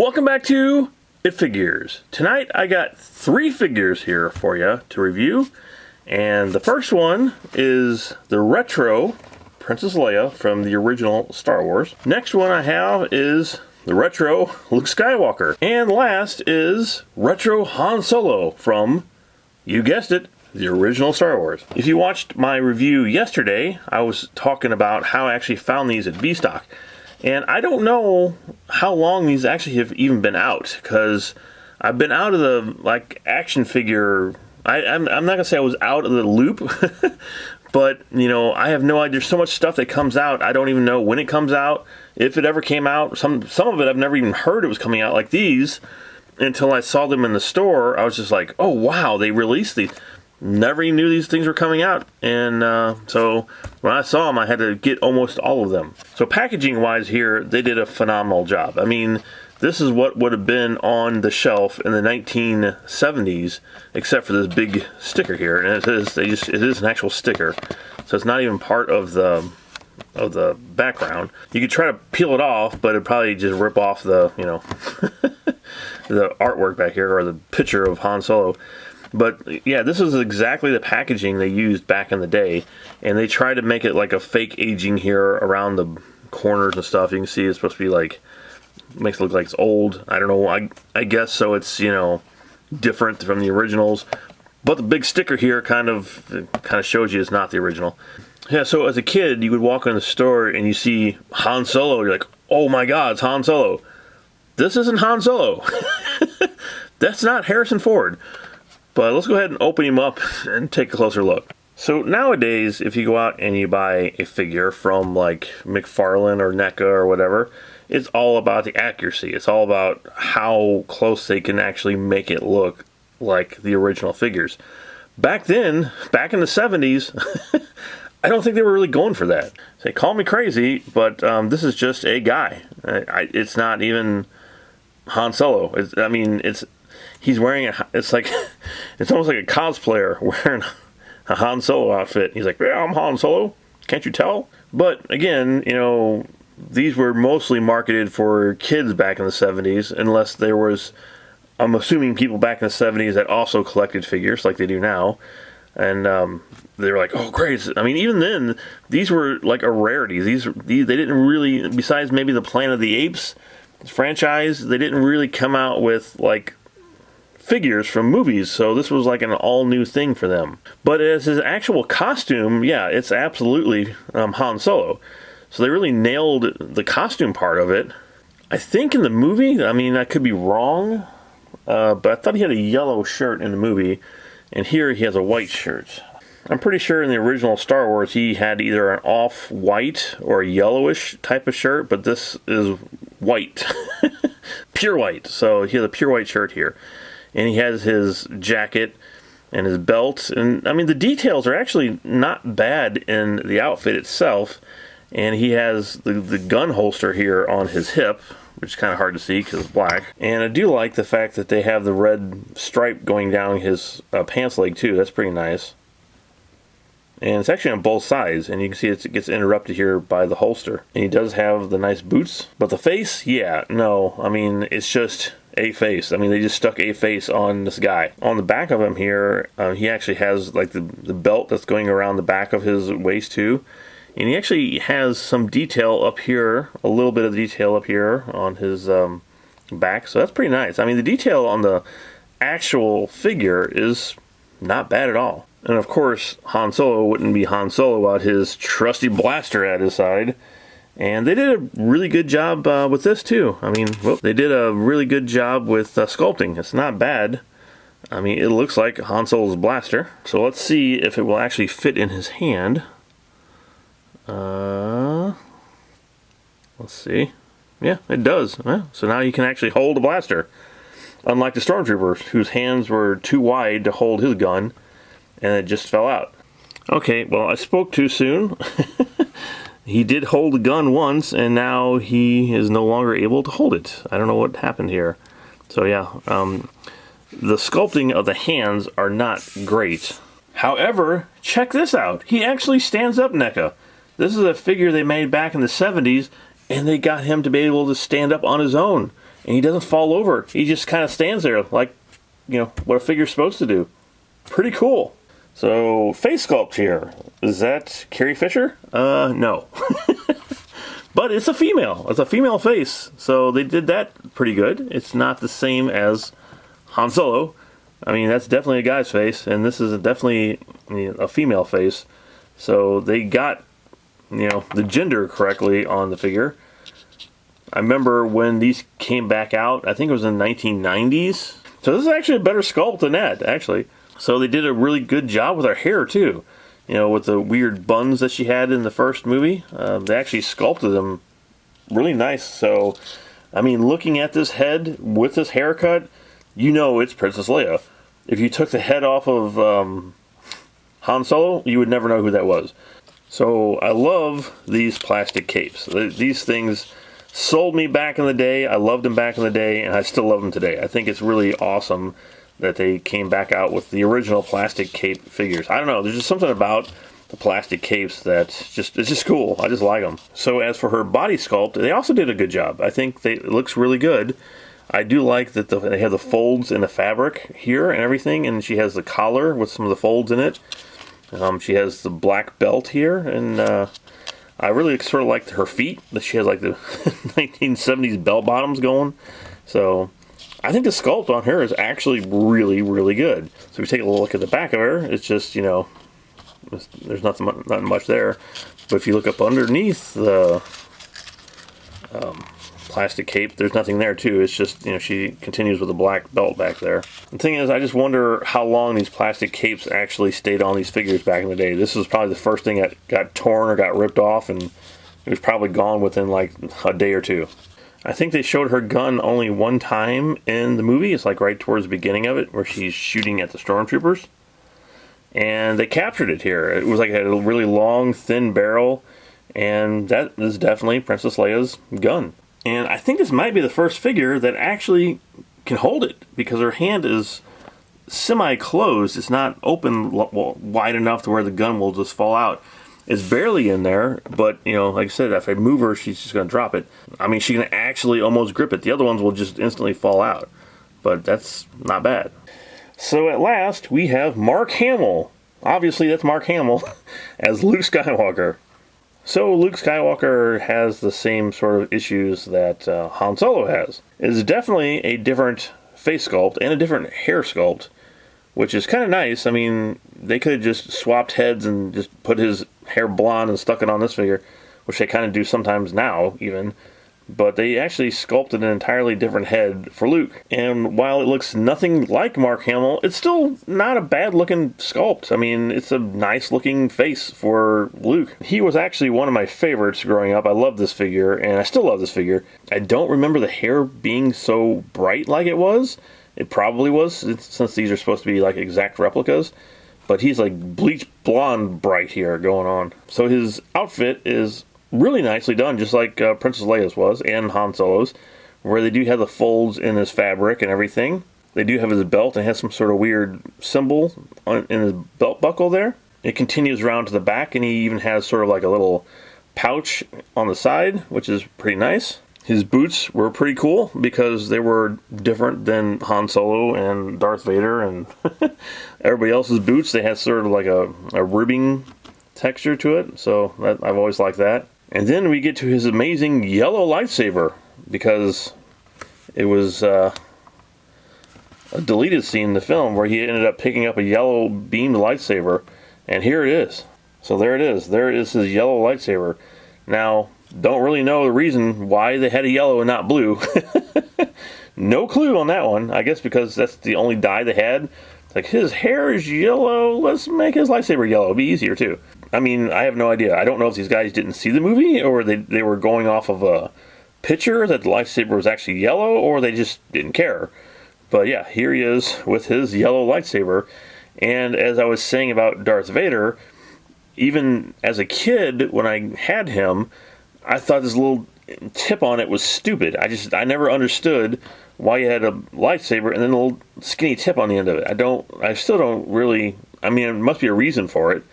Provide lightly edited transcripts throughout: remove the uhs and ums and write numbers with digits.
Welcome back to It Figures. Tonight I got 3 figures here for you to review. And the first one is the retro Princess Leia from the original Star Wars. Next one I have is the retro Luke Skywalker. And last is retro Han Solo from, you guessed it, the original Star Wars. If you watched my review yesterday, I was talking about how I actually found these at B-Stock. And I don't know how long these actually have even been out, because I've been out of the action figure. I'm not gonna say I was out of the loop, but I have no idea. There's so much stuff that comes out. I don't even know when it comes out, if it ever came out. Some of it I've never even heard it was coming out, like these, until I saw them in the store. I was just like, oh wow, they released these. Never even knew these things were coming out, and so when I saw them, I had to get almost all of them. So packaging wise here, they did a phenomenal job. I mean, this is what would have been on the shelf in the 1970s, except for this big sticker here, and it is an actual sticker, so it's not even part of the background. You could try to peel it off, but it'd probably just rip off the the artwork back here, or the picture of Han Solo. But yeah, this is exactly the packaging they used back in the day, and they tried to make it like a fake aging here around the corners and stuff. You can see it's supposed to be like, makes it look like it's old. I don't know, I guess so. It's different from the originals, but the big sticker here kind of shows you it's not the original. Yeah, so as a kid, you would walk in the store and you see Han Solo. You're like, oh my God, it's Han Solo. This isn't Han Solo. That's not Harrison Ford. But let's go ahead and open him up and take a closer look. So nowadays, if you go out and you buy a figure from like McFarlane or NECA or whatever, it's all about the accuracy. It's all about how close they can actually make it look like the original figures. Back then, back in the 70s, I don't think they were really going for that. They call me crazy, but this is just a guy. It's not even Han Solo. He's wearing it's almost like a cosplayer wearing a Han Solo outfit. He's like, yeah, I'm Han Solo. Can't you tell? But again, these were mostly marketed for kids back in the 70s, unless there was, I'm assuming, people back in the 70s that also collected figures like they do now. And they were like, oh, great. I mean, even then, these were like a rarity. These they didn't really, besides maybe the Planet of the Apes franchise, they didn't really come out with like figures from movies, so this was like an all-new thing for them. But as his actual costume, yeah, it's absolutely Han Solo. So they really nailed the costume part of it. I think in the movie, I mean, I could be wrong, but I thought he had a yellow shirt in the movie, and here he has a white shirt. I'm pretty sure in the original Star Wars he had either an off-white or a yellowish type of shirt, but this is white. Pure white. So he has a pure white shirt here. And he has his jacket and his belt. And, I mean, the details are actually not bad in the outfit itself. And he has the gun holster here on his hip, which is kind of hard to see because it's black. And I do like the fact that they have the red stripe going down his pants leg, too. That's pretty nice. And it's actually on both sides. And you can see it gets interrupted here by the holster. And he does have the nice boots. But the face, yeah, no. I mean, it's just a face. I mean, they just stuck a face on this guy. On the back of him here, he actually has like the belt that's going around the back of his waist too. And he actually has some detail up here, a little bit of detail up here on his back. So that's pretty nice. I mean, the detail on the actual figure is not bad at all. And of course, Han Solo wouldn't be Han Solo without his trusty blaster at his side. And they did a really good job with this too. I mean, they did a really good job with sculpting. It's not bad. I mean, it looks like Han Solo's blaster. So let's see if it will actually fit in his hand. Let's see. Yeah, it does. Yeah, so now you can actually hold a blaster. Unlike the Stormtroopers, whose hands were too wide to hold his gun, and it just fell out. Okay, well, I spoke too soon. He did hold the gun once, and now he is no longer able to hold it. I don't know what happened here. So yeah, the sculpting of the hands are not great. However, check this out. He actually stands up, NECA. This is a figure they made back in the 70s, and they got him to be able to stand up on his own. and he doesn't fall over. He just kind of stands there like, what a figure's supposed to do. Pretty cool. So, face sculpt here. Is that Carrie Fisher? No. But it's a female. It's a female face. So they did that pretty good. It's not the same as Han Solo. I mean, that's definitely a guy's face, and this is definitely a female face. So they got, the gender correctly on the figure. I remember when these came back out, I think it was in the 1990s. So this is actually a better sculpt than that, actually. So they did a really good job with her hair, too. With the weird buns that she had in the first movie. They actually sculpted them really nice. So, I mean, looking at this head with this haircut, it's Princess Leia. If you took the head off of Han Solo, you would never know who that was. So, I love these plastic capes. These things sold me back in the day. I loved them back in the day, and I still love them today. I think it's really awesome that they came back out with the original plastic cape figures. I don't know, there's just something about the plastic capes it's just cool. I just like them. So as for her body sculpt, they also did a good job. I think it looks really good. I do like that they have the folds in the fabric here and everything, and she has the collar with some of the folds in it. She has the black belt here, and I really sort of like her feet, that she has like the 1970s bell bottoms going. So I think the sculpt on her is actually really, really good. So if you take a look at the back of her, it's just, there's not much there. But if you look up underneath the plastic cape, there's nothing there too. It's just, she continues with a black belt back there. The thing is, I just wonder how long these plastic capes actually stayed on these figures back in the day. This was probably the first thing that got torn or got ripped off, and it was probably gone within like a day or two. I think they showed her gun only one time in the movie. It's like right towards the beginning of it, where she's shooting at the stormtroopers. And they captured it here. It was like it had a really long, thin barrel, and that is definitely Princess Leia's gun. And I think this might be the first figure that actually can hold it, because her hand is semi-closed. It's not open wide enough to where the gun will just fall out. It's barely in there, but, like I said, if I move her, she's just going to drop it. I mean, she can actually almost grip it. The other ones will just instantly fall out, but that's not bad. So at last, we have Mark Hamill. Obviously, that's Mark Hamill as Luke Skywalker. So Luke Skywalker has the same sort of issues that Han Solo has. It's definitely a different face sculpt and a different hair sculpt, which is kind of nice. I mean, they could have just swapped heads and just put his hair blonde and stuck it on this figure, which they kind of do sometimes now, even. But they actually sculpted an entirely different head for Luke. And while it looks nothing like Mark Hamill, it's still not a bad-looking sculpt. I mean, it's a nice-looking face for Luke. He was actually one of my favorites growing up. I love this figure, and I still love this figure. I don't remember the hair being so bright like it was. It probably was, since these are supposed to be like exact replicas. But he's like bleach blonde bright here going on. So his outfit is really nicely done, just like Princess Leia's was, and Han Solo's, where they do have the folds in his fabric and everything. They do have his belt, and has some sort of weird symbol in his belt buckle there. It continues around to the back, and he even has sort of like a little pouch on the side, which is pretty nice. His boots were pretty cool because they were different than Han Solo and Darth Vader and everybody else's boots. They had sort of like a ribbing texture to it, so I've always liked that. And then we get to his amazing yellow lightsaber, because it was a deleted scene in the film where he ended up picking up a yellow beamed lightsaber, and here it is. So there it is. There is his yellow lightsaber. Now, don't really know the reason why they had a yellow and not blue. No clue on that one. I guess because that's the only dye they had. It's like, his hair is yellow, let's make his lightsaber yellow. It'd be easier too. I mean, I have no idea. I don't know if these guys didn't see the movie, or they were going off of a picture that the lightsaber was actually yellow, or they just didn't care. But yeah, here he is with his yellow lightsaber. And as I was saying about Darth Vader, even as a kid, when I had him, I thought this little tip on it was stupid. I never understood why you had a lightsaber and then a little skinny tip on the end of it. I still don't really, I mean, it must be a reason for it.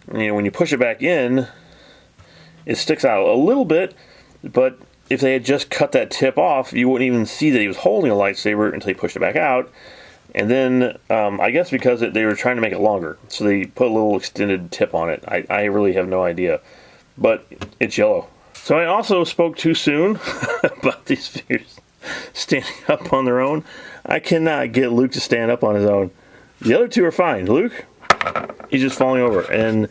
When you push it back in, it sticks out a little bit, but if they had just cut that tip off, you wouldn't even see that he was holding a lightsaber until he pushed it back out. And then, I guess because they were trying to make it longer, so they put a little extended tip on it. I really have no idea. But it's yellow. So I also spoke too soon about these figures standing up on their own. I cannot get Luke to stand up on his own. The other two are fine. Luke, he's just falling over. And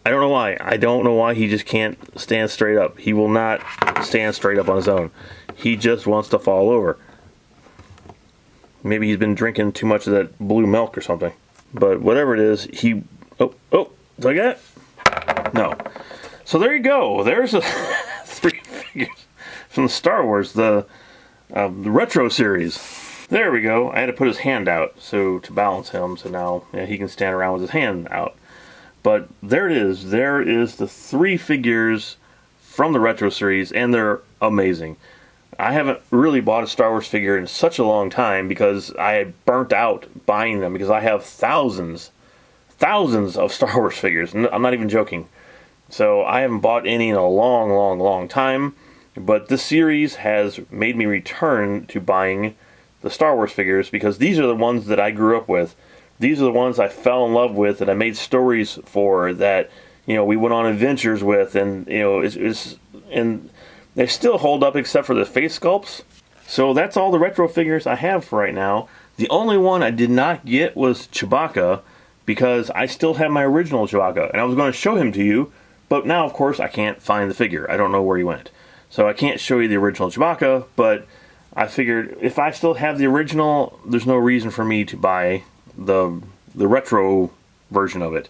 I don't know why. I don't know why he just can't stand straight up. He will not stand straight up on his own. He just wants to fall over. Maybe he's been drinking too much of that blue milk or something. But whatever it is, he... Oh, did I get it? No. So there you go. There's 3 figures from the Star Wars, the retro series. There we go. I had to put his hand out to balance him, so now he can stand around with his hand out. But there it is. There is the 3 figures from the retro series, and they're amazing. I haven't really bought a Star Wars figure in such a long time because I had burnt out buying them because I have thousands of Star Wars figures. I'm not even joking. So I haven't bought any in a long time. But this series has made me return to buying the Star Wars figures because these are the ones that I grew up with. These are the ones I fell in love with, that I made stories for, that we went on adventures with, and and they still hold up except for the face sculpts. So that's all the retro figures I have for right now. The only one I did not get was Chewbacca because I still have my original Chewbacca, and I was going to show him to you, but now of course I can't find the figure. I don't know where he went. So I can't show you the original Chewbacca, but I figured if I still have the original, there's no reason for me to buy the retro version of it.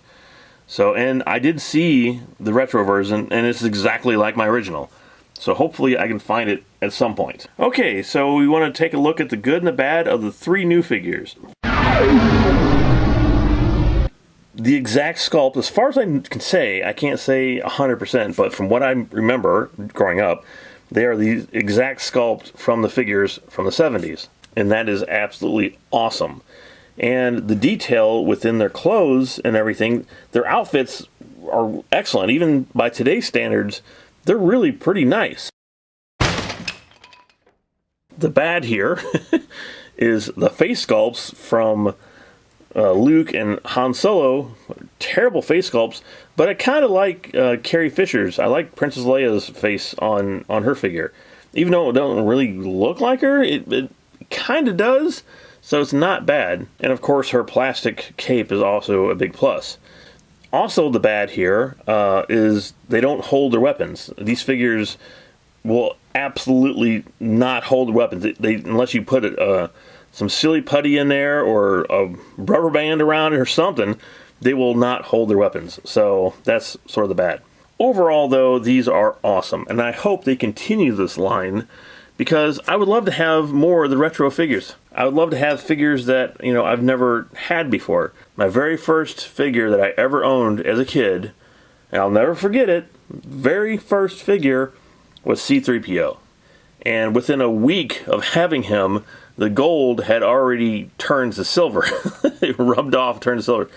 So, and I did see the retro version, and it's exactly like my original. So hopefully I can find it at some point. Okay, so we want to take a look at the good and the bad of the 3 new figures. The exact sculpt, as far as I can say, I can't say 100%, but from what I remember growing up, they are the exact sculpt from the figures from the 70s. And that is absolutely awesome. And the detail within their clothes and everything, their outfits are excellent. Even by today's standards, they're really pretty nice. The bad here is the face sculpts from Luke and Han Solo. Terrible face sculpts, but I kind of like Carrie Fisher's. I like Princess Leia's face on her figure. Even though it don't really look like her, it kind of does, so it's not bad. And of course her plastic cape is also a big plus. Also, the bad here is they don't hold their weapons. These figures will absolutely not hold their weapons. Unless you put some silly putty in there or a rubber band around it or something, they will not hold their weapons. So that's sort of the bad. Overall, though, these are awesome, and I hope they continue this line because I would love to have more of the retro figures. I would love to have figures that, I've never had before. My very first figure that I ever owned as a kid, and I'll never forget it, very first figure was C-3PO. And within a week of having him, the gold had already turned to silver. It rubbed off, turned to silver.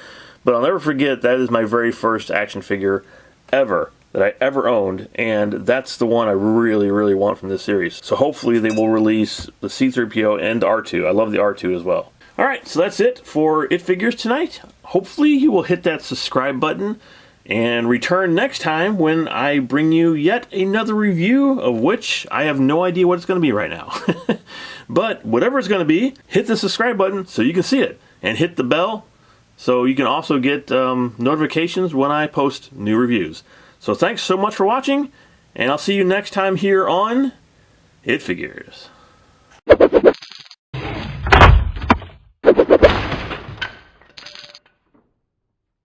But I'll never forget, that is my very first action figure ever that I ever owned, and that's the one I really want from this series. So hopefully they will release the C-3PO and R2. I love the R2 as well. Alright, so that's it for It Figures tonight. Hopefully you will hit that subscribe button and return next time when I bring you yet another review, of which I have no idea what it's going to be right now. But whatever it's going to be, hit the subscribe button so you can see it, and hit the bell so you can also get notifications when I post new reviews. So thanks so much for watching, and I'll see you next time here on It Figures.